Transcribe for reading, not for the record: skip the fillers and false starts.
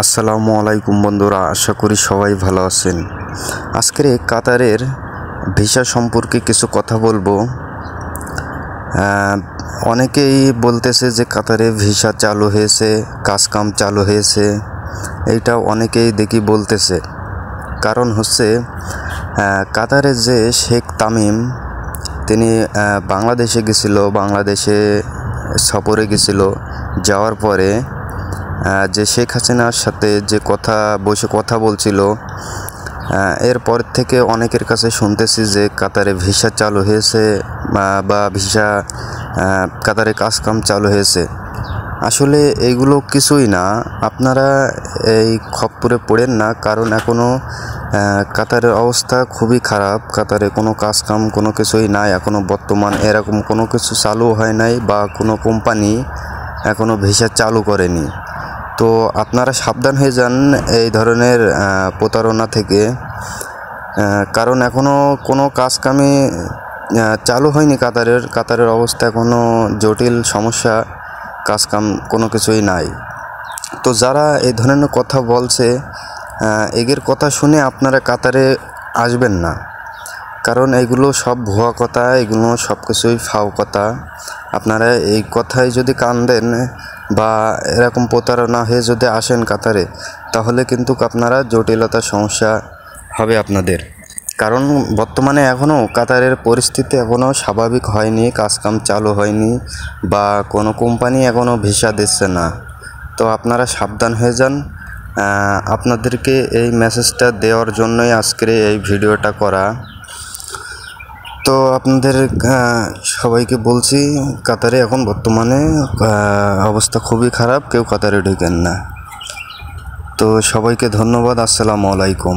আসসালামু আলাইকুম বন্ধুরা, আশা করি সবাই ভালো আছেন। আজকের কাতারের ভিসা সম্পর্কে কিছু কথা বলবো। অনেকেই বলতেছে যে কাতারে ভিসা চালু হয়েছে, কাজকাম চালু হয়েছে, এইটা অনেকেই দেখি বলতেছে। কারণ হচ্ছে কাতারে যে শেখ তামিম তিনি বাংলাদেশে গেছিল, বাংলাদেশে সফরে গেছিল। যাওয়ার পরে যে শেখ হাসিনার সাথে যে কথা বলছিল, এরপর থেকে অনেকের কাছে শুনতেছি যে কাতারে ভিসা চালু হয়েছে বা ভিসা কাতারে কাজকাম চালু হয়েছে। আসলে এইগুলো কিছুই না, আপনারা এই খপ্পরে পড়েন না। কারণ এখনও কাতারের অবস্থা খুবই খারাপ। কাতারে কোনো কাজকাম কোনো কিছুই নাই এখনও, বর্তমান এরকম কোনো কিছু চালু হয় নাই বা কোনো কোম্পানি এখনও ভিসা চালু করেনি। তো আপনারা সাবধান হয়ে যান এই ধরনের প্রতারণা থেকে। কারণ এখনও কোনো কাজকামই চালু হয়নি। কাতারের অবস্থা এখনও জটিল সমস্যা, কাজকাম কোনো কিছুই নাই। তো যারা এই ধরনের কথা বলছে, এদের কথা শুনে আপনারা কাতারে আসবেন না। কারণ এগুলো সব ভুয়া কথা, এগুলো সব কিছুই ফাও কথা। আপনারা এই কথায় যদি কান দেন বা এরকম প্রতারণা হয়ে যদি আসেন কাতারে, তাহলে কিন্তু আপনারা জটিলতার সমস্যা হবে আপনাদের। কারণ বর্তমানে এখনও কাতারের পরিস্থিতি এখনও স্বাভাবিক হয়নি, কাজকাম চালু হয়নি বা কোনো কোম্পানি এখনও ভিসা দিচ্ছে না। তো আপনারা সাবধান হয়ে যান। আপনাদেরকে এই মেসেজটা দেওয়ার জন্যই আজকের এই ভিডিওটা করা। তো আপনাদের সবাইকে বলছি, কাতারে এখন বর্তমানে অবস্থা খুবই খারাপ, কেউ কাতারে ঢোকেন না। তো সবাইকে ধন্যবাদ। আসসালামু আলাইকুম।